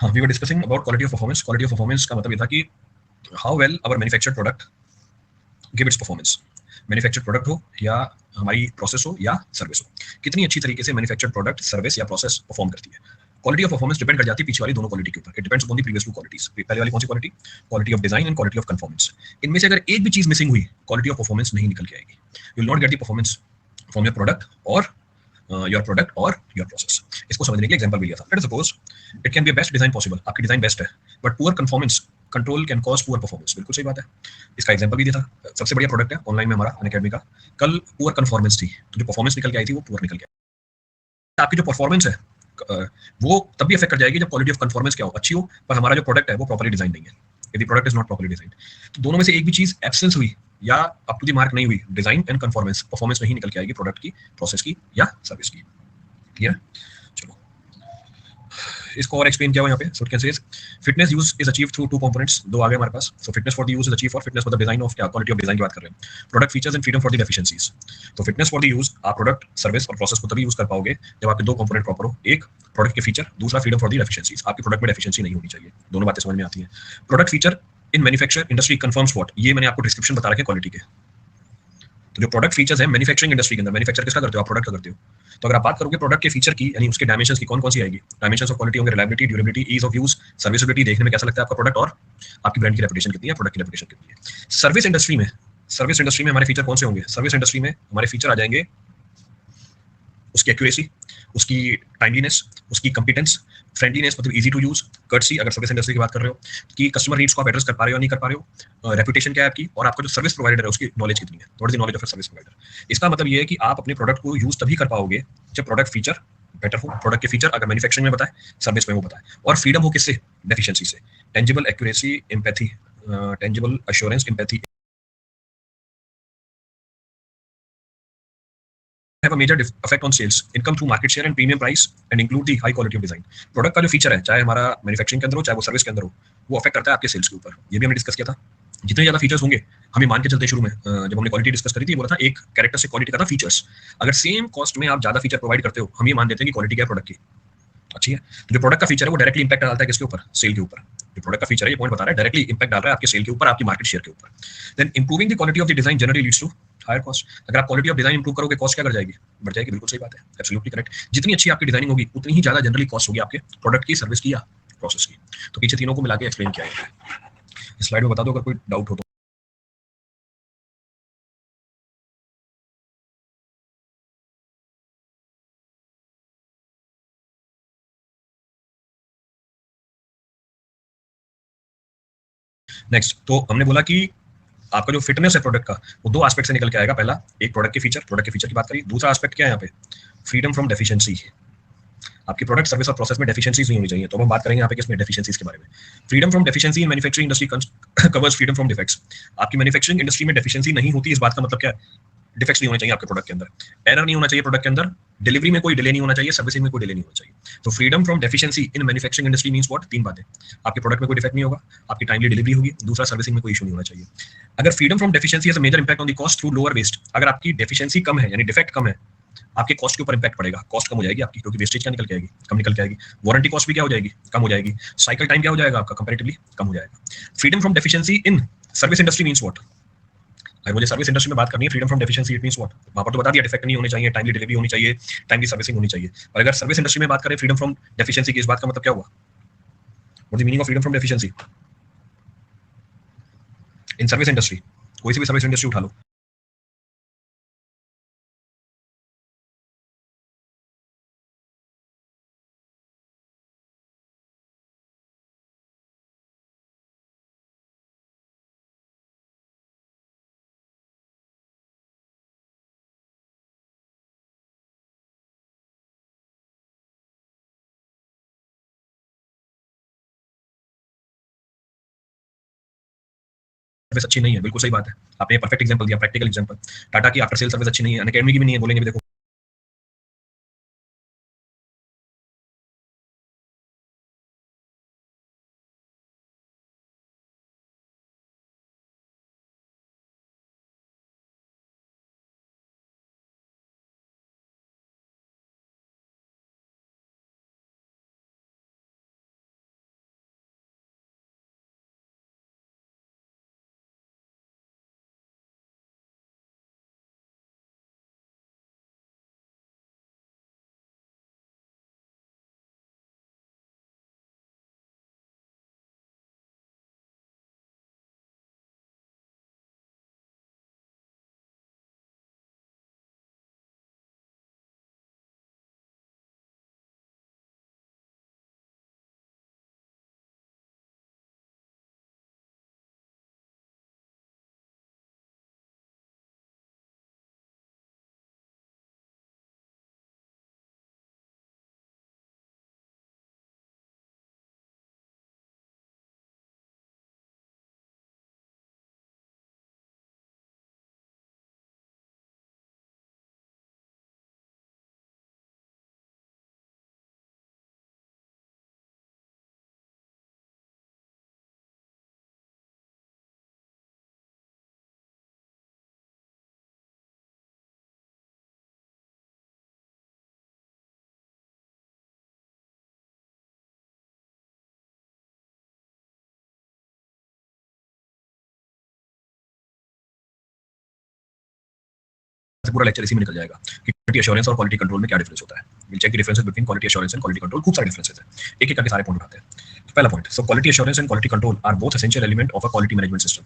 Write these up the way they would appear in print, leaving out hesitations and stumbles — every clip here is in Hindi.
हाँ, we were discussing about quality of performance. Quality of performance का मतलब ये था कि how well our manufactured product give its performance. Manufactured product हो या हमारी प्रोसेस हो या सर्विस हो, कितनी अच्छी तरीके से मैन्युफैक्चर्ड प्रोडक्ट, सर्विस या प्रोसेस परफॉर्म करती है। क्वालिटी ऑफ परफॉर्मेंस डिपेंड कर जाती है पीछे वाली दोनों क्वालिटी के ऊपर। It depends upon the previous two qualities. पहले वाली कौन सी quality? Quality of design and quality of conformance. इनमें से अगर एक भी चीज मिसिंग हुई, क्वालिटी ऑफ परफॉर्मेंस नहीं निकल के आएगी। You will not get the performance from your product और योर प्रोडक्ट और योर प्रोसेस। इसको समझने के लिए एग्जांपल भी लिया था। Let us suppose it can be best design possible, आपकी डिजाइन बेस्ट है, but poor conformance control can cause poor performance. बिल्कुल सही बात है। इसका एग्जांपल भी दिया था। सबसे बढ़िया प्रोडक्ट है ऑनलाइन में हमारा अनअकैडमी का, कल पुअर कंफॉर्मेंस थी तो जो परफॉर्मेंस निकल के आई थी वो पुअर निकल के आई। आपकी जो परफॉर्मेंस है वो तब भी अफेक्ट कर जाएगी जब क्वालिटी ऑफ कंफॉर्मेंस क्या हो, अच्छी हो, पर हमारा जो प्रोडक्ट है वो प्रॉपर्ली डिजाइन नहीं है। यदि product is not properly design, तो दोनों में से एक भी चीज एब्सेंस हुई या अप टू द मार्क नहीं हुई, डिजाइन एंड कंफॉर्मेंस, परफॉर्मेंस नहीं निकल के आएगी प्रोडक्ट की, प्रोसेस की या सर्विस की। क्लियर? चलो इसको और एक्सप्लेन किया हुआ यहाँ पे। So it can say fitness use is achieve through two components. दो आ गए हमारे पास। So fitness for the use is achieve for, fitness for the design of क्या, क्वालिटी ऑफ डिजाइन की बात कर रहे हैं। Product features and freedom for the deficiencies. तो फिटनेस फॉर द यूज, आप प्रोडक्ट, सर्विस और प्रोसेस को तभी यूज कर पाओगे जब आपके दो कंपोनेंट प्रॉपर हो। एक प्रोडक्ट के फीचर, दूसरा फ्रीडम फॉर द डेफिशिएंसीज। आपके प्रोडक्ट में डेफिशिएंसी नहीं होनी चाहिए। दोनों बातें समझ में आती हैं। Product feature in manufacture industry confirms what, ये मैंने आपको डिस्क्रिप्शन बता रखे क्वालिटी के। तो जो प्रोडक्ट फीचर्स है मैन्युफैक्चरिंग इंडस्ट्री के अंदर, मैन्युफैक्चर किसका करते हो आप? प्रोडक्ट का करते हो। तो अगर आप बात करोगे प्रोडक्ट के फीचर की, यानी उसके डायमेंशंस की, कौन कौन सी आएगी? डायमेंशंस ऑफ क्वालिटी होंगे, reliability, durability, ease of use, serviceability, देखने में कैसा लगता है आपका प्रोडक्ट, और आपकी ब्रांड की रेपुटेशन कितनी है, प्रोडक्ट की रेपुटेशन कितनी है। सर्विस इंडस्ट्री में हमारे फीचर कौन से होंगे? सर्विस इंडस्ट्री में हमारे फीचर आ जाएंगे उसकी एक्यूरेसी, उसकी टाइमलीनेस, उसकी कंपिटेंस, फ्रेंडलीनेस मतलब इजी टू यूज, कर्टसी अगर सर्विस इंडस्ट्री की बात कर रहे हो कि कस्टमर नीड्स को आप एड्रेस कर पा रहे हो या नहीं कर पा रहे हो, रेपुटेशन क्या है आपकी, और आपका जो सर्विस प्रोवाइडर है उसकी नॉलेज कितनी है, what is the knowledge of service provider. इसका मतलब ये है कि आप अपने प्रोडक्ट को यूज तभी कर पाओगे जब प्रोडक्ट फीचर बेटर हो। प्रोडक्ट के फीचर अगर मैन्युफैक्चरिंग में बताए, सर्विस में वो बताए, और फ्रीडम हो किससे? डेफिशिएंसी से। Tangible accuracy, empathy, tangible assurance, empathy have a major effect on sales, income through market share and premium price and include the high quality of design। Product का जो फीचर है, चाहे हमारा मैन्युफैक्चरिंग के अंदर हो चाहे वो सर्विस के अंदर हो, वो अफेक्ट करता है आपके सेल्स के ऊपर। ये भी हमने डिस्कस किया था। जितने ज्यादा फीचर्स होंगे, हमें मान के चलते शुरू में जब हमने क्वालिटी डिस्कस करी थी, बोला था एक कैरेक्टर से क्वालिटी का था फीचर्स। अगर सेम कॉस्ट में आप ज्यादा फीचर प्रोवाइड करते हो, हम ये मान देते हैं कि क्वालिटी क्या है प्रोडक्ट की, अच्छी है। तो जो प्रोडक्ट का फीचर है वो डायरेक्टली इंपैक्ट डालता है किसके ऊपर? सेल के ऊपर। जो प्रोडक्ट का फीचर है, ये पॉइंट बता रहा है, डायरेक्टली इंपैक्ट डाल रहा है आपके सेल के ऊपर, आपकी मार्केट शेयर के ऊपर। Then improving the quality of the design generally leads to higher cost. अगर आप क्वालिटी ऑफ डिजाइन इंप्रूव करोगे, कॉस्ट क्या कर जाएगी? बढ़ जाएगी। बिल्कुल सही बात है, एब्सोल्युटली करेक्ट। जितनी अच्छी आपकी डिजाइनिंग होगी उतनी ही ज्यादा जनरली कॉस्ट होगी आपके प्रोडक्ट की, सर्विस की या प्रोसेस की। तो पीछे तीनों को मिला के एक्सप्लेन किया है। इस स्लाइड में बता दो अगर कोई डाउट हो तो। नेक्स्ट, तो हमने बोला कि आपका जो फिटनेस है प्रोडक्ट का, वो दो एस्पेक्ट से निकल के आएगा। पहला, एक प्रोडक्ट के फीचर की बात करी। दूसरा एस्पेक्ट क्या है यहाँ पे? Freedom from deficiency. आपकी प्रोडक्ट, सर्विस और प्रोसेस में डेफिशिएंसीज नहीं होनी चाहिए। तो हम बात करेंगे यहाँ पे किसमें? डेफिशिएंसीज के बारे में। Freedom from deficiency in manufacturing industry covers freedom from defects. आपकी मैन्युफैक्चरिंग इंडस्ट्री में डेफिशिएंसी नहीं होती, इस बात का मतलब क्या है? डिफेक्ट्स नहीं होने चाहिए आपके प्रोडक्ट के अंदर, एरर नहीं होना चाहिए प्रोडक्ट के अंदर, डिलीवरी में कोई डिले नहीं होना चाहिए, सर्विसिंग में कोई डिले नहीं होना चाहिए। तो freedom from deficiency in manufacturing industry means what? तीन बातें। आपके प्रोडक्ट में कोई डिफेक्ट नहीं होगा, आपकी टाइमली डिलीवरी होगी, दूसरा सर्विसिंग में कोई इशू नहीं होना चाहिए। अगर freedom from deficiency has a major impact on the cost through lower waste, अगर आपकी डेफिशिएंसी कम है यानी डिफेक्ट कम है, आपके कॉस्ट के ऊपर इंपैक्ट पड़ेगा, कॉस्ट कम हो जाएगी आपकी, क्योंकि वेस्टेज क्या निकल के आएगी? कम निकल के आएगी। वारंटी कॉस्ट भी क्या हो जाएगी? कम हो जाएगी। साइकिल टाइम क्या हो जाएगा आपका? कंपैरेटिवली कम हो जाएगा। Freedom from deficiency in service industry means what? अगर मुझे सर्विस इंडस्ट्री में बात करनी है, freedom from deficiency it means what? वहां पर तो बता दिया, डिफेक्ट नहीं होने चाहिए, टाइमली डिलीवरी होनी चाहिए, टाइमली सर्विसिंग होनी चाहिए। और अगर सर्विस इंडस्ट्री में बात करें फ्रीडम फ्रॉम डेफिशिएंसी की, इस बात का मतलब क्या हुआ? What is the meaning of freedom from deficiency in service industry? कोई सी भी सर्विस इंडस्ट्री उठा लो, सर्विस अच्छी नहीं है, बिल्कुल सही बात है। आपने परफेक्ट एग्जांपल दिया, प्रैक्टिकल एग्जांपल। टाटा की आफ्टर सेल सर्विस अच्छी नहीं है, अनअकैडमी की भी नहीं है, बोलेंगे भी देखो से पूरा लेक्चर इसी में निकल जाएगा कि क्वालिटी एश्योरेंस और क्वालिटी कंट्रोल में क्या डिफरेंस होता है। Will check the differences between quality assurance and quality control. खूब सारे डिफरेंसेस है, एक एक करके सारे पॉइंट उठाते हैं। तो पहला point, so quality assurance and quality control are both essential element of a quality management system.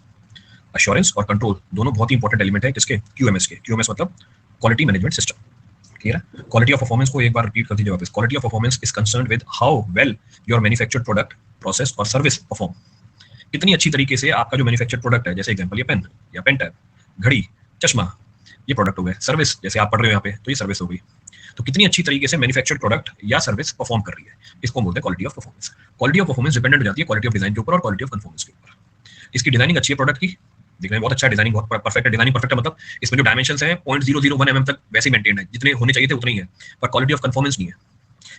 Assurance और कंट्रोल दोनों बहुत ही इंपॉर्टेंट एलिमेंट है किसके, क्यूएमएस के। क्यूएमएस मतलब क्वालिटी मैनेजमेंट सिस्टम। क्लियर है? क्वालिटी ऑफ परफॉर्मेंस को एक बार रिपीट कर दीजिए वापस। Quality of performance is concerned with how well your manufactured product, process और सर्विस परफॉर्म। कितनी अच्छी तरीके से आपका जो मैन्युफैक्चर्ड प्रोडक्ट है, जैसे एग्जांपल ये पेन या पेन टैब, घड़ी, चश्मा, ये प्रोडक्ट हो गए। सर्विस, जैसे आप पढ़ रहे हो यहाँ पे तो ये सर्विस हो गई। तो कितनी अच्छी तरीके से मैन्युफैक्चर्ड प्रोडक्ट या सर्विस परफॉर्म कर रही है, इसको बोलते हैं quality of performance. Quality of performance dependent हो जाती है क्वालिटी ऑफ डिजाइन के ऊपर और क्वालिटी ऑफ कंफॉर्मेंस के ऊपर। इसकी डिजाइनिंग अच्छी है प्रोडक्ट की, दिखने में बहुत अच्छा है, डिजाइनिंग बहुत परफेक्ट है। डिजाइनिंग परफेक्ट है मतलब इसमें जो डायमेंशंस हैं 0.001 mm तक वैसे ही मेंटेन है, जितने होने चाहिए थे उतने ही है, पर क्वालिटी ऑफ कंफॉर्मेंस नहीं है।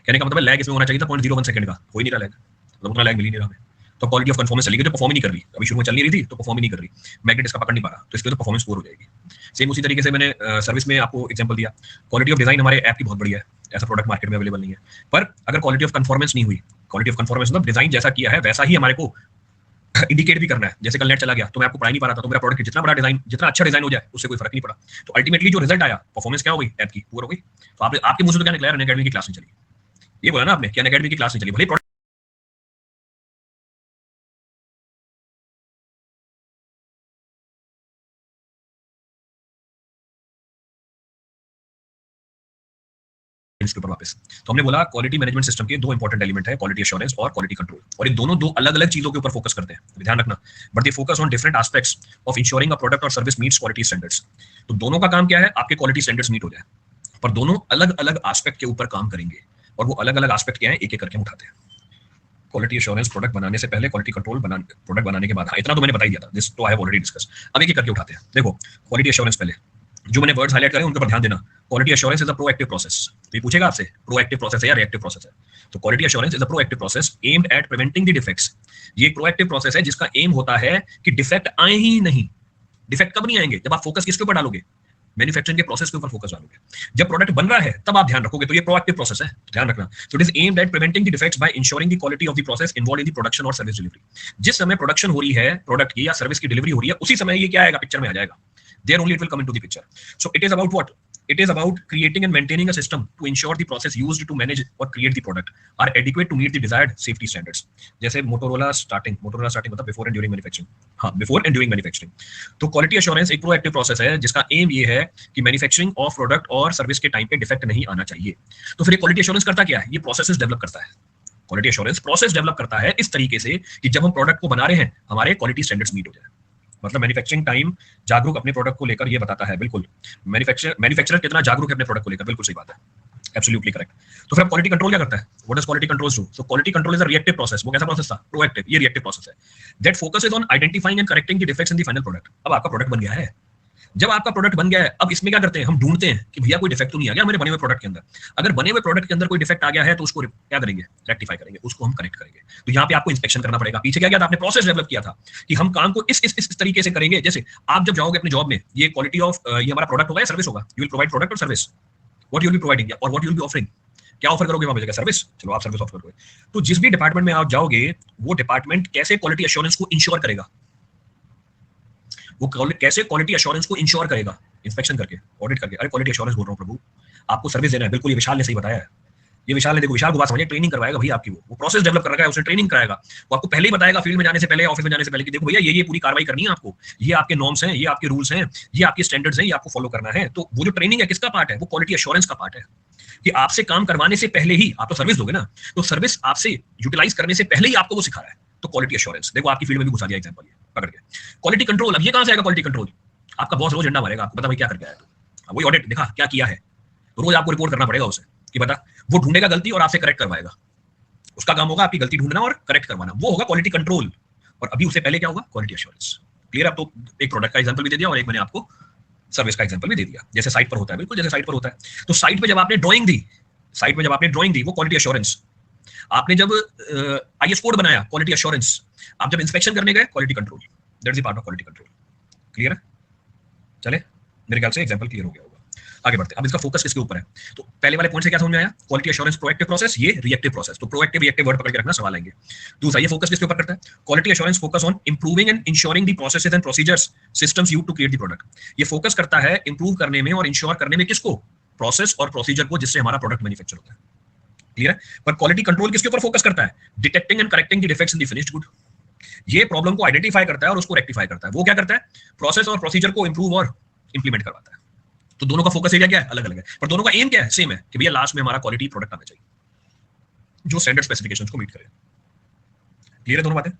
कहने का मतलब लैग इसमें होना चाहिए था 0.01 सेकंड का, हो ही नहीं रहा लैग, मतलब उतना लैग मिल ही नहीं रहा हमें। तो क्वालिटी ऑफ कंफॉर्मेंस चली गई, तो परफॉर्म ही नहीं कर रही। अभी शुरू में चल नहीं रही थी तो परफॉर्म ही नहीं कर रही, मैग्नेट इसका पकड़ नहीं पा रहा, तो इसके तो परफॉर्मेंस पुअर हो जाएगी। सेम उसी तरीके से मैंने सर्विस में आपको एग्जांपल दिया। क्वालिटी ऑफ डिजाइन हमारे ऐप की बहुत बढ़िया है, ऐसा प्रोडक्ट मार्केट में अवेलेबल नहीं है। पर अगर क्वालिटी ऑफ कंफॉर्मेंस नहीं हुई, क्वालिटी ऑफ कंफॉर्मेंस मतलब डिजाइन जैसा किया है वैसा ही हमारे को इंडिकेट भी करना है। जैसे कल नेट चला गया तो मैं आपको पढ़ा नहीं पा रहा था, तो मेरा प्रोडक्ट जितना बड़ा डिजाइन, जितना अच्छा डिजाइन हो जाए उससे कोई फर्क नहीं पड़ा। तो अल्टीमेटली जो रिजल्ट आया, परफॉर्मेंस क्या हो गई, ऐप की पूरी हो गई। तो आपके मुंह से तो क्या निकला, अनअकैडमी की क्लास नहीं चली, ये बोला ना आपने कि अनअकैडमी की क्लास नहीं चली, भले प्रोडक्ट इसके ऊपर वापस। तो हमने बोला क्वालिटी मैनेजमेंट सिस्टम के दो इंपॉर्टेंट एलिमेंट है, क्वालिटी एश्योरेंस और क्वालिटी कंट्रोल, और ये दोनों दो अलग अलग चीजों के ऊपर फोकस करते हैं, ध्यान रखना। But they focus on different aspects of ensuring a product और सर्विस मीट्स क्वालिटी स्टैंडर्ड्स। तो दोनों का काम क्या है, आपके क्वालिटी स्टैंडर्ड्स मीट हो जाए, पर दोनों अलग अलग एस्पेक्ट के ऊपर काम करेंगे। और वो अलग अलग एस्पेक्ट क्या है, एक एक करके हम उठाते हैं। क्वालिटी एश्योरेंस प्रोडक्ट बनाने से पहले, क्वालिटी कंट्रोल प्रोडक्ट बनाने के बाद। हाँ, इतना तो मैंने बता ही दिया था, दिस तो आई हैव ऑलरेडी डिस्कस। अब एक एक करके उठाते हैं। देखो क्वालिटी एश्योरेंस पहले, जो मैंने वर्ड्स हाईलाइट करे उनके ऊपर ध्यान देना। Quality assurance is a proactive process. तो ये पूछेगा आपसे प्रोएक्टिव प्रोसेस है या रिएक्टिव प्रोसेस है। तो quality assurance is a proactive process aimed at preventing the defects. ये एक प्रोएक्टिव प्रोसेस है जिसका एम होता है कि डिफेक्ट आए ही नहीं। डिफेक्ट कब नहीं आएंगे, जब आप फोकस किसके ऊपर डालोगे, मैन्युफैक्चरिंग के प्रोसेस के ऊपर फोकस डालोगे। जब प्रोडक्ट बन रहा है तब आप ध्यान रखोगे, तो ये प्रोएक्टिव प्रोसेस है, ध्यान रखना। तो it is aimed at preventing the defects by ensuring the quality of the process involved in the production और सर्विस डिलीवरी। जिस समय प्रोडक्शन हो रही है प्रोडक्ट की या सर्विस की डिलीवरी हो रही है, उसी समय ये क्या आएगा, पिक्चर में आ जाएगा। There only it will come into the picture. So it is about what? It is about creating and maintaining a system to ensure the process used to manage or create the product are adequate to meet the desired safety standards. जैसे मोटोरोला स्टार्टिंग मतलब बिफोर एंड ड्यूरिंग मैन्युफैक्चरिंग। हाँ, बिफोर एंड ड्यूरिंग मैन्युफैक्चरिंग। तो क्वालिटी एश्योरेंस एक प्रोएक्टिव प्रोसेस है जिसका एम ये है कि मैन्युफैक्चरिंग ऑफ प्रोडक्ट और सर्विस के टाइम पे डिफेक्ट नहीं आना चाहिए। तो फिर क्वालिटी एश्योरेंस करता क्या है, ये प्रोसेसेस डेवलप करता है। क्वालिटी एश्योरेंस प्रोसेस डेवलप करता है इस तरीके से कि जब हम प्रोडक्ट को बना रहे हैं हमारे क्वालिटी स्टैंडर्ड्स मीट हो जाए। मतलब मैन्युफैक्चरिंग टाइम जागरूक अपने प्रोडक्ट को लेकर ये बताता है, बिल्कुल। मैन्युफैक्चरर कितना जागरूक है अपने प्रोडक्ट को लेकर, बिल्कुल सही बात है, एब्सोल्युटली करेक्ट। तो फिर अब क्वालिटी कंट्रोल क्या करता है, what does quality control do? So quality control is a reactive process. वो कैसा प्रोसेस था, प्रोएक्टिव, ये रिएक्टिव प्रोसेस है that focuses on identifying and correcting the defects in the final product. अब आपका प्रोडक्ट बन गया है, जब आपका प्रोडक्ट बन गया है, अब इसमें क्या करते हैं, हम ढूंढते हैं कि भैया कोई डिफेक्ट तो नहीं आ गया मेरे बने हुए प्रोडक्ट के अंदर। अगर बने हुए प्रोडक्ट के अंदर कोई डिफेक्ट आ गया है तो उसको क्या करेंगे, रेक्टिफाई करेंगे, उसको हम करेक्ट करेंगे। तो यहाँ पे आपको इंस्पेक्शन करना पड़ेगा। पीछे क्या किया था आपने, प्रोसेस डेवलप किया था कि हम काम को इस तरीके से करेंगे। जैसे आप जब जाओगे अपने जॉब में, ये क्वालिटी ऑफ ये हमारा प्रोडक्ट होगा या सर्विस होगा, यू विल प्रोवाइड प्रोडक्ट और service, what you will be providing और what you will be offering. क्या ऑफर करोगे वहां पे, सर्विस, चलो आप सर्विस ऑफर करोगे। तो जिस भी डिपार्टमेंट में आप जाओगे वो डिपार्टमेंट कैसे क्वालिटी एश्योरेंस को इंश्योर करेगा, वो कैसे क्वालिटी एश्योरेंस को इंश्योर करेगा, इंस्पेक्शन करके, ऑडिट करके। अरे क्वालिटी एश्योरेंस बोल रहा हूं प्रभु, आपको सर्विस देना है, बिल्कुल ये विशाल ने सही बताया है। ये विशाल ने, देखो विशाल को बात समझिए, ट्रेनिंग करवाएगा भाई आपकी, वो प्रोसेस डेवलप कर रखा है, उसने ट्रेनिंग कराएगा। वो आपको पहले ही बताएगा फील्ड में जाने से पहले, ऑफिस में जाने से पहले कि देखो भैया ये पूरी कार्रवाई करनी है आपको, ये आपके नॉर्म्स हैं, ये आपके रूल्स हैं, ये आपके स्टैंडर्ड्स हैं, ये आपको फॉलो करना है। तो वो जो ट्रेनिंग है किसका पार्ट है, वो क्वालिटी एश्योरेंस का पार्ट है कि आपसे काम करवाने से पहले ही, आप तो सर्विस दोगे ना, तो सर्विस आपसे यूटिलाइज करने से पहले ही आपको वो सिखा रहा है। तो क्वालिटी एश्योरेंस, देखो आपकी फील्ड में भी घुसा दिया एग्जांपल ये पकड़ के। क्वालिटी कंट्रोल, अब ये कहां से आएगा क्वालिटी कंट्रोल, आपका बॉस रोज डंडा मारेगा, आपको पता भाई क्या करके आया तू, वही ऑडिट दिखा क्या किया है, रोज आपको रिपोर्ट करना पड़ेगा उसे कि बता, वो ढूंढेगा गलती और आपसे करेक्ट करवाएगा। उसका काम होगा आपकी गलती ढूंढना और करेक्ट करवाना, वो होगा क्वालिटी कंट्रोल। और अभी उससे पहले क्या होगा, क्वालिटी एश्योरेंस। क्लियर? आप तो एक प्रोडक्ट का एग्जांपल भी दे दिया और एक मैंने आपको सर्विस का एग्जांपल भी दे दिया, जैसे साइट पर होता है, बिल्कुल जैसे साइट पर होता है। तो साइट पे जब आपने ड्राइंग दी, वो क्वालिटी एश्योरेंस। आपने जब आईएस कोड बनाया, क्वालिटी एश्योरेंस। आप जब इंस्पेक्शन करने गए, quality control, that's the part of quality control. Clear है? चले, मेरे ख्याल से एग्जांपल क्लियर हो गया होगा। आगे बढ़ते हैं। अब इसका फोकस किसके ऊपर है? तो पहले वाले पॉइंट से क्या समझ में आया? क्वालिटी एश्योरेंस प्रोएक्टिव प्रोसेस, ये रिएक्टिव प्रोसेस। तो प्रोएक्टिव रिएक्टिव वर्ड पकड़ के रखना, सवाल आएंगे। दूसरा, ये फोकस किसके ऊपर करता है? Quality assurance focus on improving and ensuring the processes and procedures systems used to create the product. ये फोकस करता है इंप्रूव करने में और इंश्योर करने में किसको? प्रोसेस और प्रोसीजर को, जिससे हमारा प्रोडक्ट मैन्युफैक्चर होता है। क्लियर है? पर क्वालिटी कंट्रोल किसके ऊपर फोकस करता है? Detecting and correcting the defects in the finished good. ये प्रॉब्लम को आइडेंटिफाई करता है और उसको रेक्टिफाई करता है। वो क्या करता है? प्रोसेस और प्रोसीजर को इंप्रूव और इंप्लीमेंट करवाता है। तो दोनों का फोकस एरिया क्या है? अलग अलग है, पर दोनों का एम क्या है? सेम है कि भैया लास्ट में हमारा क्वालिटी प्रोडक्ट आना चाहिए जो स्टैंडर्ड स्पेसिफिकेशंस को मीट करे। क्लियर है दोनों बातें?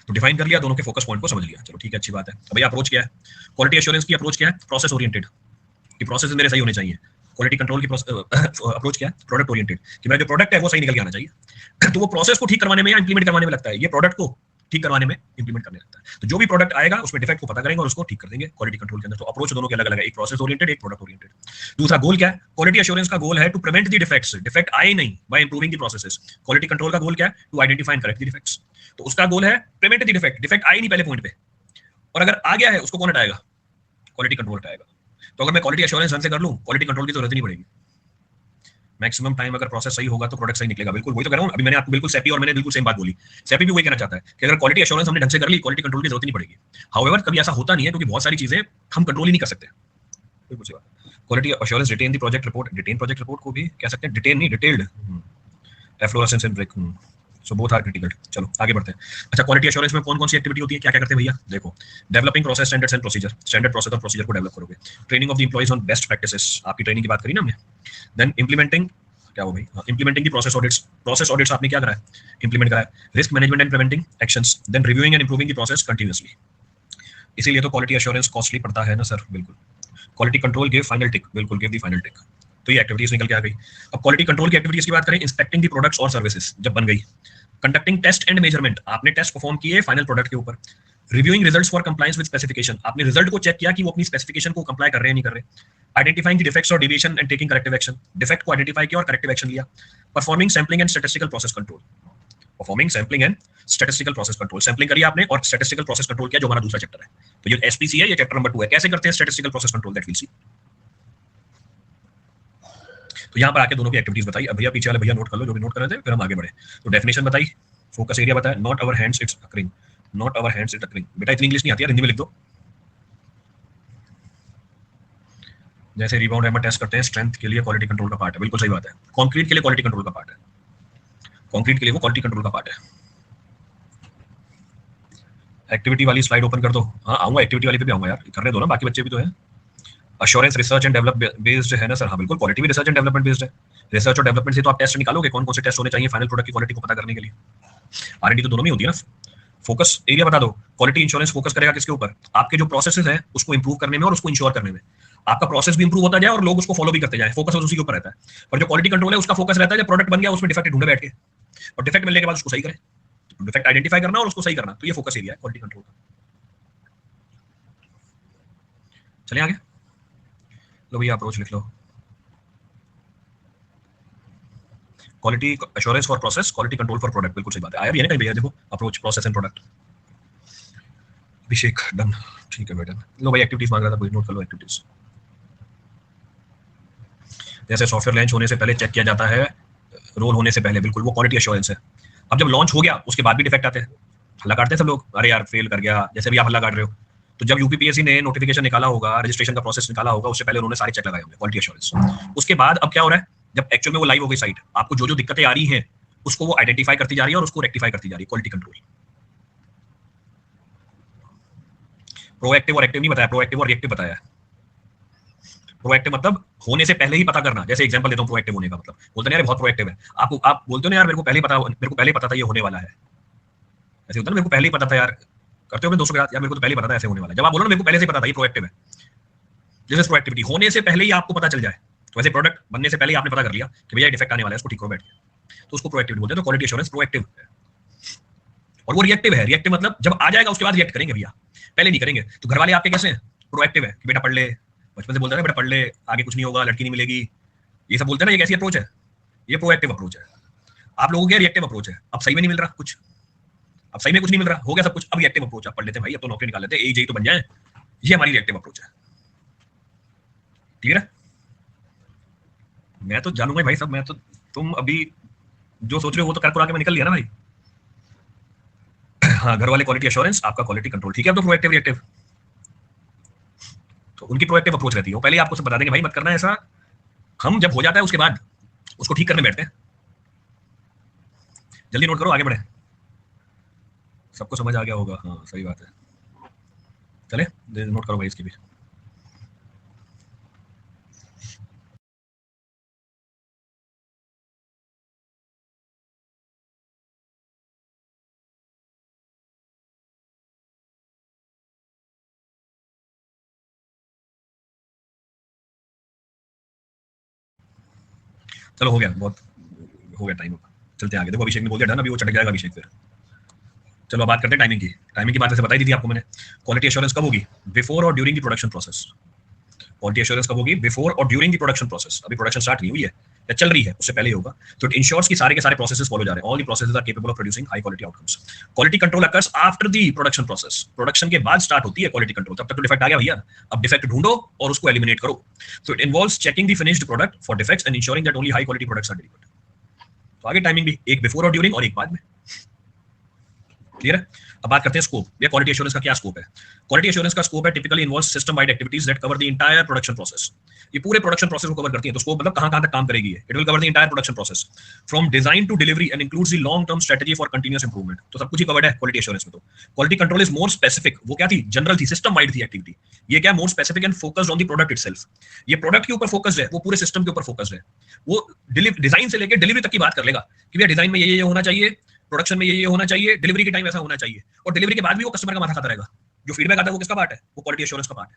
तो डिफाइन कर लिया, दोनों के फोकस पॉइंट को समझ लिया, चलो ठीक है, अच्छी बात है। अब भैया अप्रोच क्या है? क्वालिटी एश्योरेंस की अप्रोच क्या है? प्रोसेस ओरिएंटेड, कि प्रोसेस मेरे सही होने चाहिए। क्वालिटी कंट्रोल की अप्रोच क्या है? प्रोडक्ट ओरिएंटेड, कि मेरा जो प्रोडक्ट है वो सही निकल के आना चाहिए। तो वो प्रोसेस को ठीक करवाने में या इंप्लीमेंट करवाने में लगता है, ये प्रोडक्ट को ठीक करवाने में, इंप्लीमेंट करने लगता है। तो जो भी प्रोडक्ट आएगा उसमें डिफेक्ट को पता करेंगे और उसको ठीक कर देंगे क्वालिटी कंट्रोल के अंदर। तो अप्रोच दोनों के अलग अलग है, एक प्रोसेस ओरिएंटेड, एक प्रोडक्ट ओरिएंटेड। दूसरा गोल क्या है? क्वालिटी एश्योरेंस का गोल है to prevent the defects, defect आए नहीं, by improving the processes. Quality control का गोल क्या है? To identify and correct the defects. तो उसका गोल है प्रिवेंट द डिफेक्ट, डिफेक्ट आए नहीं पहले पॉइंट पे, और अगर आ गया है उसको कौन हटाएगा? Quality control हटाएगा। तो अगर मैं क्वालिटी एश्योरेंस ढंग से कर लूं, क्वालिटी कंट्रोल की जरूरत नहीं पड़ेगी। मैक्सिमम टाइम अगर प्रोसेस सही होगा तो प्रोडक्ट सही निकलेगा। बिल्कुल वही तो कह रहा हूं, अभी मैंने आपको बिल्कुल सेपी और मैंने बिल्कुल सेम बात बोली। सेपी भी वही कहना चाहता है कि अगर क्वालिटी एश्योरेंस हमने ढंग से कर ली, क्वालिटी कंट्रोल की जरूरत नहीं पड़ेगी। हाउएवर कभी ऐसा होता नहीं है, क्योंकि बहुत सारी चीजें हम कंट्रोल ही नहीं कर सकते। बिल्कुल सही बात। Quality assurance detain the project report, detain project report को भी कह सकते हैं, डिटेन नहीं, detailed. Efflorescence and break, so both are critical. चलो आगे बढ़ते हैं। अच्छा, क्वालिटी एश्योरेंस में कौन कौन सी एक्टिविटी होती है, क्या क्या करते हैं भैया? देखो, developing process standards and procedure, standard process और प्रोसीजर को डेवलप करोगे। Training of the employees on best practices, आपकी ट्रेनिंग की बात करी ना हमने। देन इंप्लीमेंटिंग, क्या हो भाई, implementing the process audits, process audits आपने क्या करा है? इंप्लीमेंट करा है। Risk management and preventing actions, then reviewing and improving the process continuously. इसीलिए तो क्वालिटी एश्योरेंस कॉस्टली पड़ता है ना सर। बिल्कुल। क्वालिटी कंट्रोल गिव फाइनल टिक, बिल्कुल गिव द फाइनल टिक। तो ये एक्टिविटीज निकल के आ गई। अब क्वालिटी कंट्रोल की एक्टिविटीज की बात करें, इंस्पेक्टिंग द प्रोडक्ट्स और सर्विसेज जब बन गई, कंडक्टिंग टेस्ट एंड मेजरमेंट, आपने टेस्ट परफॉर्म किए फाइनल प्रोडक्ट के ऊपर, reviewing results for compliance with specification, आपने रिजल्ट को चेक किया कि वो अपनी स्पेसिफिकेशन को कंप्लाई कर रहे हैं नहीं कर रहे, आइडेंटिफाइंग द डिफेक्ट्स और deviation and taking corrective action, defect को आइडेंटिफाई किया और करेक्टिव एक्शन लिया, performing sampling and statistical process control, performing sampling and statistical process control, sampling करी आपने और स्टैटिस्टिकल प्रोसेस कंट्रोल किया, जो हमारा दूसरा चैप्टर है। तो ये एसपीसी है, ये चैप्टर नंबर 2 है। कैसे करते हैं statistical process control, that will see. तो यहाँ पर आके दोनों की एक्टिविटीज बताई। अब भैया पीछे वाले भैया नोट कर लो, जो भी नोट कर रहे थे, फिर हम आगे बढ़े। तो डेफिनेशन बताई, फोकस एरिया बताया, not our hands it's occurring, not our hands it's occurring. बेटा इतनी इंग्लिश नहीं आती है, हिंदी में लिख दो। जैसे रिबाउंड हैमर टेस्ट करते हैं स्ट्रेंथ के लिए, क्वालिटी कंट्रोल का पार्ट है। बिल्कुल सही बात है। कंक्रीट के लिए क्वालिटी कंट्रोल का पार्ट है, कंक्रीट के लिए वो क्वालिटी कंट्रोल का पार्ट है। एक्टिविटी वाली स्लाइड ओपन कर दो। हाँ आऊंगा, एक्टिविटी वाली पे भी आऊंगा यार, करने दो ना, बाकी बच्चे भी तो हैं। Assurance research and develop based है ना सर? हाँ बिल्कुल, क्वालिटी भी रिसर्च एंड डेवलपमेंट बेस्ड है। रिसर्च और डेवलपमेंट से तो आप टेस्ट निकालोगे, कौन कौन से टेस्ट होने चाहिए फाइनल प्रोडक्ट की क्वालिटी को पता करने के लिए। आरएनडी तो दोनों में होती है ना। फोकस एरिया बता दो, क्वालिटी इंश्योरेंस फोकस करेगा किसके ऊपर? आपके जो प्रोसेसेस हैं उसको इंप्रूव करने में और उसको इंश्योर करने में। आपका प्रोसेस भी इंप्रूव होता जाए और लोग उसको फॉलो भी करते जाए, फोकस उसी के ऊपर रहता है। पर जो क्वालिटी कंट्रोल है उसका फोकस रहता है जब प्रोडक्ट बन गया उसमें डिफेक्ट ढूंढे बैठ के, और डिफेक्ट मिलने के बाद उसको सही करें। डिफेक्ट आइडेंटिफाई करना और उसको सही करना, तो ये फोकस एरिया है क्वालिटी कंट्रोल का। चलिए आगे, लो भैया अप्रोच लिख लो। Quality assurance for process, quality control for product, बिल्कुल सही बात है। आया भी है ना कहीं भैया, देखो approach, process and product. Abhishek done, ठीक है बेटा। लो भाई एक्टिविटीज मांग रहा था कोई, नोट कर लो एक्टिविटीज। जैसे सॉफ्टवेयर लॉन्च होने से पहले चेक किया जाता है, रोल होने से पहले, बिल्कुल वो क्वालिटी एश्योरेंस है। अब जब लॉन्च हो गया उसके बाद भी डिफेक्ट आते हैं, हल्ला काटते हैं सब लोग, अरे यार फेल कर गया, जैसे भी आप हल्ला काट रहे हो। तो जब यूपीपीएससी ने नोटिफिकेशन निकाला होगा, रजिस्ट्रेशन का प्रोसेस निकाला होगा, उससे पहले उन्होंने सारे चेक लगाए होंगे क्वालिटी एश्योरेंस। उसके बाद अब क्या हो रहा है, जब एक्चुअल में वो लाइव हो गई साइट, आपको जो जो दिक्कतें आ रही हैं उसको वो आइडेंटिफाई करती जा रही है और उसको रेक्टिफाई करती जा रही है, क्वालिटी कंट्रोल। प्रोएक्टिव और एक्टिव नहीं बताया, प्रोएक्टिव और रिएक्टिव बताया। प्रोएक्टिव मतलब होने से पहले ही पता करना। जैसे एग्जांपल देता हूं प्रोएक्टिव होने का मतलब, बोलते हैं यार बहुत प्रोएक्टिव है, आप बोलते हो ना यार मेरे को पहले ही पता था ये होने वाला है। ऐसे होता है ना, मेरे को पहले ही पता था यार, करते हो अपने दोस्तों के साथ, यार मेरे को तो पहले ही पता था ऐसे होने वाला है। जब आप बोलो ना मेरे को पहले से पता था, ये प्रोएक्टिव है। दिस इज प्रोएक्टिविटी, होने से पहले ही आपको पता चल जाए। तो वैसे प्रोडक्ट बनने से पहले ही आपने पता कर लिया कि भैया डिफेक्ट आने वाला है, इसको ठीक करो बैठ के, तो उसको प्रोएक्टिविटी बोलते हैं। तो क्वालिटी एश्योरेंस प्रोएक्टिव है। और वो रिएक्टिव है, रिएक्टिव मतलब जब आ जाएगा उसके बाद रिएक्ट करेंगे भैया, पहले नहीं करेंगे। तो घर वाले आपके कैसे हैं? प्रोएक्टिव है कि बेटा पढ़ ले, बचपन से बोलते हैं ना बेटा पढ़ ले, आगे कुछ नहीं होगा, लड़की नहीं मिलेगी, ये सब बोलते हैं ना, ये कैसी अप्रोच है? ये प्रोएक्टिव अप्रोच है। आप लोगों के रिएक्टिव अप्रोच है। अब सही में नहीं मिल रहा कुछ, अब सही में कुछ नहीं मिल रहा, हो गया सब कुछ, अब रिएक्टिव अप्रोच आप पढ़ लेते हैं भाई, अब तो नौकरी निकाल लेते हैं, एज तो बन जाए, ये हमारी रिएक्टिव अप्रोच है। क्लियर है? मैं तो जानूंगा भाई सब, मैं तो, तुम अभी जो सोच रहे हो वो तो कर करा के मैं निकल लिया ना भाई। हाँ, घर वाले क्वालिटी एश्योरेंस, आपका क्वालिटी कंट्रोल, ठीक है। अब तो प्रोएक्टिव रिएक्टिव, तो उनकी प्रोएक्टिव अप्रोच रहती है, वो पहले ही आपको सब बता देंगे भाई मत करना ऐसा, हम जब हो जाता है उसके बाद उसको ठीक करने बैठते हैं। जल्दी नोट करो, आगे बढ़े। सबको समझ आ गया होगा, हाँ सही बात है। चले, नोट करो भाई इसकी भी। चलो हो गया बहुत, हो गया टाइम। चलते हैं आगे, देखो अभिषेक ने बोल दिया डन, अभी वो चटक जाएगा अभिषेक फिर। चलो अब बात करते हैं टाइमिंग की। टाइमिंग की बात वैसे बताई दी थी आपको मैंने। क्वालिटी एश्योरेंस कब होगी? बिफोर और during the production process. Quality assurance कब होगी? बिफोर और ड्यूरिंग द प्रोडक्शन प्रोसेस। अभी प्रोडक्शन स्टार्ट नहीं हुई है या चल रही है, उससे पहले ही होगा। तो इट इंश्योर्स कि सारे के सारे प्रोसेसेस फॉलो जा रहे हैं, all the processes are capable of producing high quality outcomes. Quality control occurs after the production process. Production के बाद स्टार्ट होती है क्वालिटी कंट्रोल, तब तक तो डिफेक्ट आ गया भैया, अब डिफेक्ट ढूंढो और उसको एलिमिनेट करो। So it involves checking the finished product for defects and ensuring that only high quality products are delivered. तो आगे टाइमिंग भी एक बिफोर और ड्यूरिंग और एक बाद में। क्लियर है? अब बात करते हैं स्कोप। ये क्वालिटी एश्योरेंस का क्या स्कोप है? क्वालिटी एश्योरेंस का स्कोप है typically involves system wide activities that cover the entire production process. ये पूरे प्रोडक्शन प्रोसेस को कवर करती है। तो स्कोप मतलब कहां कहां तक काम करेगी ये। It will cover the entire production process from design to delivery and includes the long term strategy for continuous improvement. तो सब कुछ ही कवर्ड है क्वालिटी एश्योरेंस में। तो quality control is more specific, वो क्या थी, जनरल थी, सिस्टम वाइड थी एक्टिविटी। ये क्या, more specific and focused on the product itself. ये प्रोडक्ट के ऊपर फोकस्ड है, वो पूरे सिस्टम के ऊपर फोकस्ड है। वो डिजाइन से लेकर डिलीवरी तक की बात कर लेगा कि भैया डिजाइन में ये होना चाहिए, प्रोडक्शन में ये होना चाहिए, डिलीवरी के टाइम ऐसा होना चाहिए, और डिलीवरी के बाद भी वो कस्टमर का माथा खाता रहेगा। जो फीडबैक आता है वो किसका पार्ट है? वो क्वालिटी एश्योरेंस का पार्ट है।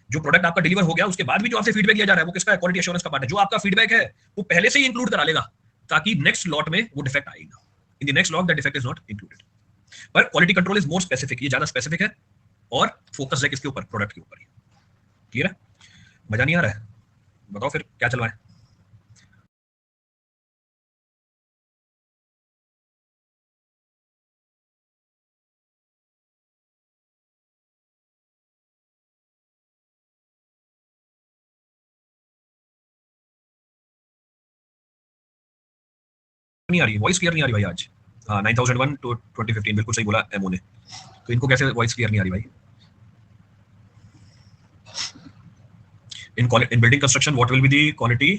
जो प्रोडक्ट आपका डिलीवर हो गया उसके बाद भी जो आपसे फीडबैक लिया जा रहा है वो किसका है? क्वालिटी एश्योरेंस का पार्ट है। जो आपका फीडबैक है वो पहले से ही इंक्लूड करा लेगा ताकि नेक्स्ट लॉट में वो डिफेक्ट आएगा। In the next lot that defect is not included. पर quality control is more specific, ये ज्यादा स्पेसिफिक है और फोकस है किसके ऊपर? प्रोडक्ट के ऊपर। क्लियर है? मजा नहीं आ रहा है? बताओ फिर क्या चल रहा है। नहीं आ रही वॉइस, क्लियर नहीं आ रही भाई आज। हाँ 9001 टू 2015, बिल्कुल सही बोला एमओ ने। तो इनको कैसे वॉइस क्लियर नहीं आ रही भाई? In building construction what will be the quality,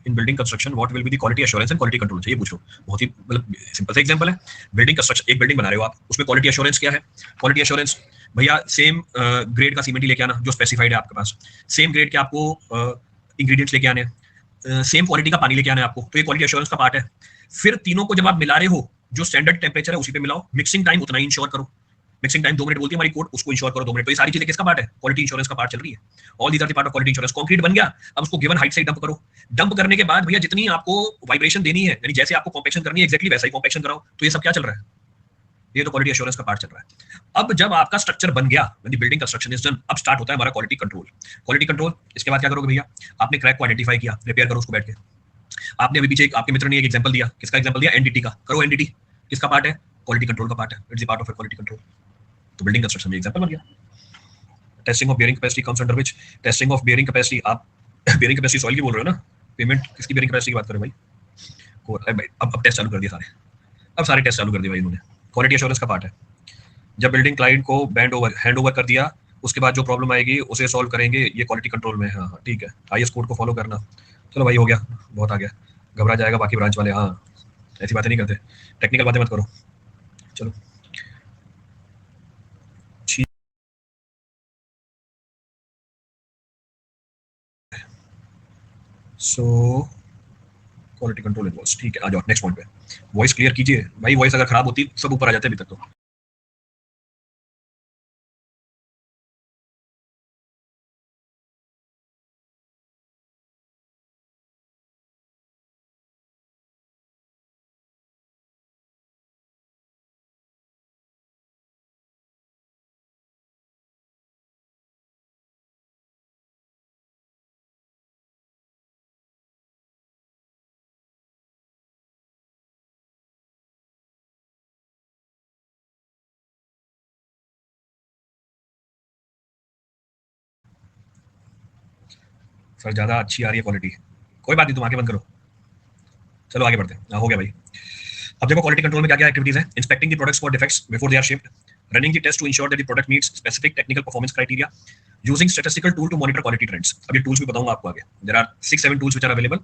in building construction what will be the quality assurance and quality control? चाहिए पूछ लो। बहुत ही मतलब सिंपल सा एग्जांपल है। बिल्डिंग कंस्ट्रक्शन, एक बिल्डिंग बना रहे हो आप, उसमें क्वालिटी एश्योरेंस क्या है? क्वालिटी एश्योरेंस भैया सेम ग्रेड का सीमेंट ही लेके आना जो स्पेसिफाइड है आपके पास, सेम ग्रेड के आपको इंग्रेडिएंट्स लेके आने, सेम क्वालिटी का पानी लेके आना है आपको, तो ये क्वालिटी एश्योरेंस का पार्ट है। फिर तीनों को जब आप मिला रहे हो, जो स्टैंडर्ड टेम्परेचर है उसी पे मिलाओ, मिक्सिंग टाइम उतना ही इंश्योर करो। मिक्सिंग टाइम 2 मिनट बोलती है हमारी कोड, उसको इंश्योर करो 2 मिनट। तो ये सारी चीजें किसका पार्ट है? क्वालिटी इंश्योरेंस का पार्ट चल रही है। All these are the part of quality insurance. Concrete बन गया, अब उसको गिवन हाइट से डंप करो। डंप करने के बाद भैया जितनी आपको वाइब्रेशन देनी है, यानी जैसे आपको कॉम्पेक्शन करनी है एक्जैक्टली वैसा ही कॉम्पेक्शन कराओ। तो ये सब क्या चल रहा है? ये तो क्वालिटी एश्योरेंस का पार्ट चल रहा है। अब जब आपका स्ट्रक्चर बन गया, when the building construction is done, अब स्टार्ट होता है हमारा क्वालिटी कंट्रोल। क्वालिटी कंट्रोल इसके बाद क्या करोगे भैया? आपने क्रैक को आइडेंटिफाई किया, रिपेयर करो उसको बैठ के। आपने अभी पीछे आपके मित्र ने एक एग्जांपल दिया, किसका एग्जांपल दिया? एनडीटी का। करो एनडीटी, किसका पार्ट है? क्वालिटी कंट्रोल का पार्ट है, it's the part of quality control. तो बिल्डिंग कंस्ट्रक्शन में एग्जांपल बन गया। Testing of bearing capacity comes under which? Testing of bearing capacity, आप बेयरिंग कैपेसिटी सॉइल की बोल रहे हो ना? पेमेंट किसकी बेयरिंग कैपेसिटी की बात कर रहे हो भाई? भाई अब टेस्ट चालू कर दिए सारे, अब सारे टेस्ट चालू कर दिए भाई इन्होंने। क्वालिटी एश्योरेंस का पार्ट है। जब बिल्डिंग क्लाइंट को हैंड ओवर कर दिया, उसके बाद जो प्रॉब्लम आएगी उसे सॉल्व करेंगे, ये क्वालिटी कंट्रोल में है। हाँ हाँ ठीक है, आईएस कोड को फॉलो करना। चलो भाई हो गया, बहुत आ गया, घबरा जाएगा बाकी ब्रांच वाले। हाँ ऐसी बातें नहीं करते, टेक्निकल बातें मत करो। चलो ठीक। सो क्वालिटी कंट्रोल इन्वॉल्व्स, ठीक है, आ जाओ नेक्स्ट पॉइंट पे। वॉइस क्लियर कीजिए भाई, वॉइस अगर खराब होती सब ऊपर आ जाते अभी तक तो। सर ज़्यादा अच्छी आ रही है क्वालिटी, कोई बात नहीं, तुम आगे बंद करो, चलो आगे बढ़ते हैं। हो गया भाई। अब देखो क्वालिटी कंट्रोल में क्या क्या एक्टिविटीज है। Inspecting the products for defects before they are shipped, running the test to ensure that the product meets specific technical performance criteria, using statistical tool to monitor quality trends. अब ये टूल्स भी बताऊंगा आपको आगे। There are 6-7 tools which are available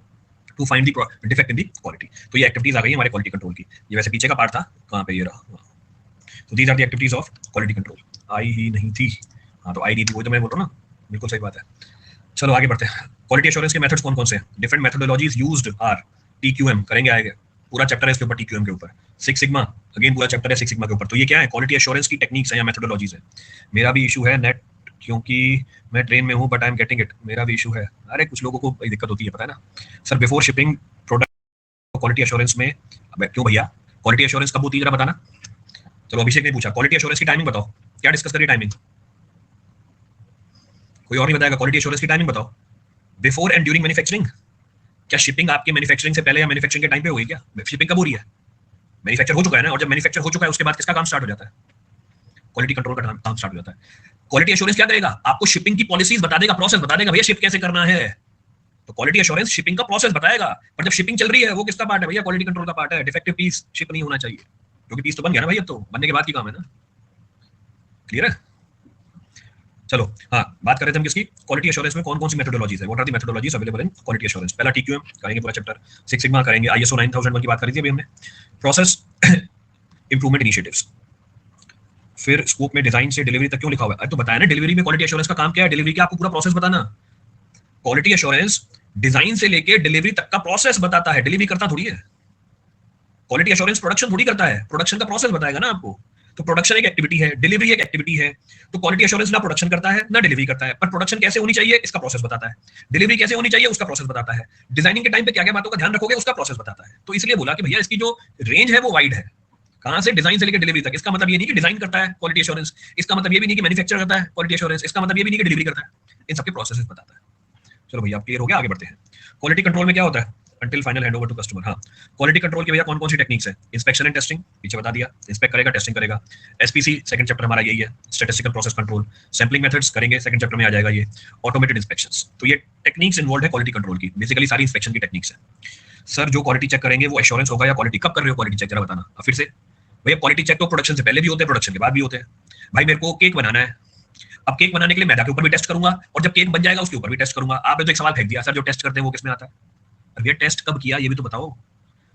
to find the defect in the quality. तो ये एक्टिविटीज आ गई हमारे क्वालिटी कंट्रोल की। ये वैसे पीछे का पार्ट था, कहां पे ये रहा। तो these are the activities of quality control. आई ही नहीं थी, हाँ तो आई नहीं थी, वही तो मैं बोल रहा हूँ ना, बिल्कुल सही बात है। चलो आगे बढ़ते हैं। क्वालिटी एश्योरेंस के मेथड्स कौन कौन से हैं? Different methodologies used are TQM, करेंगे आगे, पूरा चैप्टर है इसके ऊपर टीक्यूएम के ऊपर। सिक्स सिग्मा, अगेन पूरा चैप्टर है सिक्स सिग्मा के ऊपर। तो ये क्या है? क्वालिटी एश्योरेंस की टेक्निक्स है या मेथोडोलॉजीज है। मेरा भी इशू है नेट, क्योंकि मैं ट्रेन में हूँ, but I am getting it. मेरा भी इशू है, अरे कुछ लोगों को दिक्कत होती है, पता है ना sir. Before shipping product quality assurance में, अब क्यों भैया क्वालिटी एश्योरेंस कब होती है जरा बताना। चलो अभिषेक ने पूछा क्वालिटी एश्योरेंस की टाइमिंग बताओ, क्या डिस्कस करिए टाइमिंग, कोई और नहीं बताएगा? क्वालिटी एश्योरेंस की टाइमिंग बताओ। बिफोर एंड ड्यूरिंग मैन्युफैक्चरिंग, क्या शिपिंग आपके मैन्युफैक्चरिंग से पहले या मैन्युफैक्चरिंग के टाइम पे होगी? क्या शिपिंग कब हो रही है? मैन्युफैक्चर हो चुका है ना, और जब मैन्युफैक्चर हो चुका है उसके बाद किसका काम स्टार्ट हो जाता है? क्वालिटी कंट्रोल का काम स्टार्ट हो जाता है। क्वालिटी एश्योरेंस क्या करेगा? आपको शिपिंग की पॉलिसीज बता देगा, प्रोसेस बता देगा, भैया शिप कैसे करना है। तो क्वालिटी एश्योरेंस शिपिंग का प्रोसेस बताएगा, पर जब शिपिंग चल रही है वो किसका पार्ट है भैया? क्वालिटी कंट्रोल का पार्ट है। डिफेक्टिव पीस शिप नहीं होना चाहिए, क्योंकि पीस तो बन गया ना भाई, अब तो बनने के बाद की काम है ना। क्लियर है? चलो हाँ, बात कर रहे थे हम किसकी? क्वालिटी एश्योरेंस में कौन कौन सी मेथोडोलॉजीज है, what are the methodologies available in quality assurance. पहला टीक्यूएम करेंगे पूरा चैप्टर, सिक्स सिग्मा करेंगे, आईएसओ 9001 की बात करी थी अभी हमने, प्रोसेस इंप्रूवमेंट इनिशिएटिव्स। फिर स्कोप में डिजाइन से डिलीवरी तक क्यों लिखा हुआ है? तो बताया ना डिलीवरी में क्वालिटी एश्योरेंस का काम क्या है, डिलीवरी का आपको पूरा प्रोसेस बताना। क्वालिटी एश्योरेंस डिजाइन से लेके डिलीवरी तक का प्रोसेस बताता है, डिलीवरी करता थोड़ी है। क्वालिटी एश्योरेंस प्रोडक्शन थोड़ी करता है, प्रोडक्शन का प्रोसेस बताएगा ना आपको। तो प्रोडक्शन एक एक्टिविटी है, डिलीवरी एक एक्टिविटी है। तो क्वालिटी एश्योरेंस ना प्रोडक्शन करता है ना डिलीवरी करता है, पर प्रोडक्शन कैसे होनी चाहिए इसका प्रोसेस बताता है, डिलीवरी कैसे होनी चाहिए उसका प्रोसेस बताता है, डिजाइनिंग के टाइम पे क्या क्या बातों का ध्यान रखोगे उसका प्रोसेस बताता है। तो इसलिए बोला कि भैया इसकी जो रेंज है वो वाइड है, कहां से डिजाइन से लेकर डिलीवरी तक। इसका मतलब ये नहीं कि डिजाइन करता है क्वालिटी एश्योरेंस, इसका मतलब ये भी नहीं कि मैन्युफैक्चर करता है क्वालिटी एश्योरेंस, इसका मतलब ये भी नहीं कि डिलीवरी करता है। इन सबके प्रोसेसेस बताता है। चलो भैया आप क्लियर हो गया, आगे बढ़ते हैं। क्वालिटी कंट्रोल में क्या होता है? Until final handover to customer. हाँ, क्वालिटी कंट्रोल की भैया कौन कौन सी टेक्निक्स है? इंस्पेक्शन एंड टेस्टिंग, पीछे बता दिया, इंस्पेक्ट करेगा टेस्टिंग करेगा। एसपीसी सेकंड चैप्टर हमारा यही है, statistical process control. Sampling methods करेंगे, सेकंड चैप्टर में आ जाएगा ये। ऑटोमेटेड इंस्पेक्शंस, तो ये टेक्निक्स इन्वॉल्व है क्वालिटी कंट्रोल की, बेसिकली सारी इंस्पेक्शन की टेक्निक्स है। सर जो क्वालिटी चेक करेंगे वो एश्योरेंस होगा या क्वालिटी? कब कर रहे हो क्वालिटी चेक जरा बताना। अब फिर से भैया क्वालिटी चेक तो प्रोडक्शन से पहले भी होते हैं, प्रोडक्शन के बाद भी होते हैं। भाई मेरे को केक बनाना है, अब केक बनाने के लिए मैदा के ऊपर भी टेस्ट करूंगा, और जब केक बन जाएगा उसके ऊपर भी टेस्ट करूंगा। आपने तो एक सवाल फेंक दिया, सर जो टेस्ट करते हैं वो किसमें आता है? अब ये टेस्ट कब किया ये भी तो बताओ,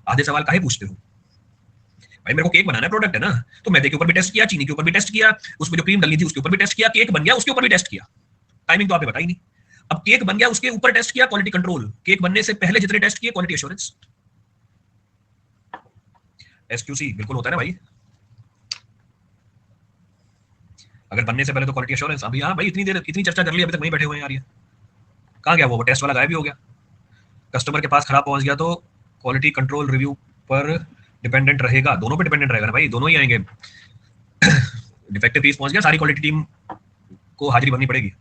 आधे सवाल काहे पूछते हो? भाई मेरे को केक बनाना है, प्रोडक्ट है ना, तो मैदे के ऊपर भी टेस्ट किया, चीनी के ऊपर भी टेस्ट किया, उसमें जो क्रीम डलनी थी उसके ऊपर भी टेस्ट किया, केक बन गया उसके ऊपर भी टेस्ट किया। टाइमिंग तो आपने बताई नहीं। अब केक बन गया उसके ऊपर टेस्ट किया, क्वालिटी कंट्रोल। केक बनने से पहले जितने टेस्ट किए क्वालिटी एश्योरेंस। एसक्यूसी बिल्कुल होता है ना भाई, अगर बनने से पहले तो क्वालिटी एश्योरेंस। अभी हाँ भाई, इतनी देर इतनी चर्चा कर ली, अभी तक वहीं बैठे हुए हैं यार। ये कहाँ गया वो टेस्ट वाला? गायब भी हो गया। कस्टमर के पास खराब पहुंच गया तो क्वालिटी कंट्रोल रिव्यू पर डिपेंडेंट रहेगा, दोनों पे डिपेंडेंट रहेगा ना भाई, दोनों ही आएंगे। डिफेक्टिव पीस पहुंच गया, सारी क्वालिटी टीम को हाजिरी भरनी पड़ेगी।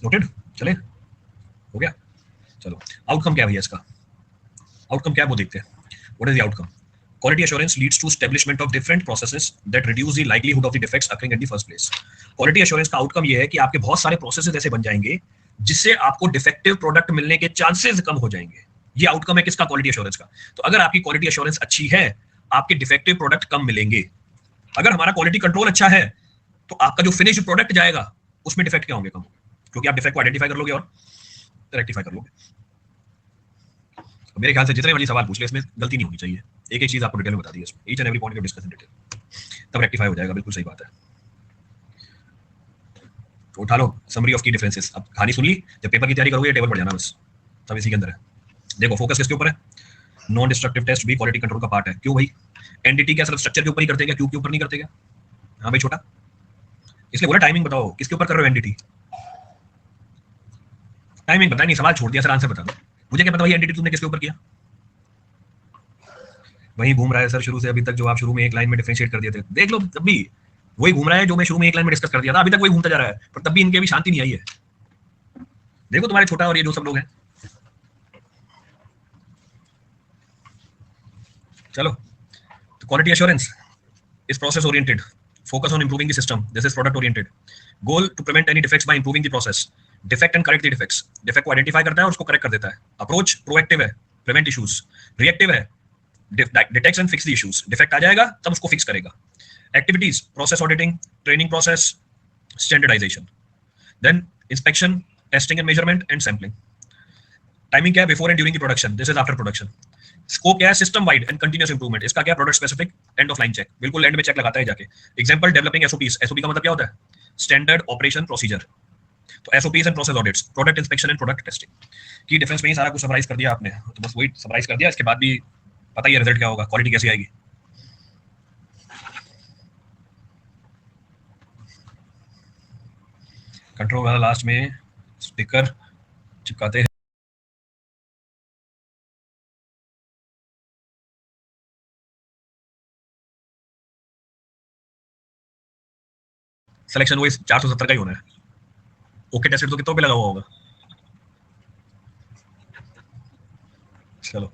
नोटेड? चले, हो गया। चलो आउटकम क्या है भैया इसका? आउटकम क्या है वो देखते हैं। What is the outcome? Quality assurance leads to establishment of different processes that reduce the likelihood of the defects occurring in the first place. Quality assurance का आउटकम ये है कि आपके बहुत सारे प्रोसेसेस ऐसे बन जाएंगे जिससे आपको डिफेक्टिव प्रोडक्ट मिलने के चांसेस कम हो जाएंगे। ये आउटकम है किसका? क्वालिटी एश्योरेंस का। तो अगर आपकी क्वालिटी एश्योरेंस अच्छी है, आपके डिफेक्टिव प्रोडक्ट कम मिलेंगे। अगर हमारा क्वालिटी कंट्रोल अच्छा है, तो आपका जो फिनिश्ड प्रोडक्ट जाएगा उसमें डिफेक्ट क्या होंगे? कम, क्योंकि आप डिफेक्ट को आइडेंटिफाई कर लोगे और रेक्टिफाई कर लोगे। मेरे ख्याल से जितने वाली सवाल पूछ ले इसमें गलती नहीं होनी चाहिए, एक एक चीज आपको डिटेल में बता दी है इसमें, each and every point of discussion detail, तब रेक्टिफाई हो जाएगा। बिल्कुल सही बात है। तो उठा लो समरी ऑफ की डिफरेंसेस। अब कहानी सुन ली, जब पेपर की तैयारी करोगे टेबल पढ़ जाना बस, सब इसी के अंदर है। देखो फोकस किसके ऊपर है? नॉन डिस्ट्रक्टिव टेस्ट भी क्वालिटी कंट्रोल का पार्ट है। क्यों भाई? एनडीटी क्या सिर्फ स्ट्रक्चर के ऊपर ही करते हैं क्या? क्यों के ऊपर नहीं करते क्या? हाँ भाई छोटा, इसलिए बोला टाइमिंग बताओ किसके ऊपर कर रहे हो एनडीटी। टाइमिंग बताया नहीं, सवाल छोड़ दिया, सर आंसर बता दो। मुझे क्या पता भाई एनडीटी तुमने किसके ऊपर किया? वही घूम रहा है सर शुरू से अभी तक, जो आप शुरू में एक लाइन में डिफरेंशिएट कर दिए थे। देख लो तब भी वही घूम रहा है जो मैं शुरू में एक लाइन में डिस्कस कर दिया था, अभी तक वही घूमता जा रहा है, पर तब भी इनके भी शांति नहीं आई है। देखो तुम्हारे छोटा और ये जो सब लोग हैं। चलो, तो quality assurance is process oriented Focus on improving the system. This is product oriented. Goal to prevent any defects by improving the process. Defect and correct the defects. Defect को identify करता है और उसको correct कर देता है. Approach proactive है, prevent issues. Reactive है, detects and fix the issues. Defect आ जाएगा तब उसको fix करेगा. Activities, process auditing, training process, standardization. Then inspection, testing and measurement and sampling. Timing क्या है? Before and during the production. This is after production. Scope क्या है? System wide and continuous improvement. इसका क्या? Product specific end of line check. बिल्कुल एंड में चेक लगाता है जाके. Example developing SOPs. एसओपी का मतलब क्या होता है? Standard operation procedure. तो SOPs and process audits, product inspection and product testing. की डिफरेंस में ही सारा कुछ समराइज कर दिया आपने. तो बस वही समराइज कर दिया. इसके बाद भी पता ही है रिजल्ट क्या होगा, क्वालिटी कैसी आएगी. कंट्रोल वाला लास्ट में स्टिकर चिपकाते हैं. सिलेक्शन वही 470 का ही होना है. ओके टेस्टेड तो कितनों पे लगा हुआ होगा. चलो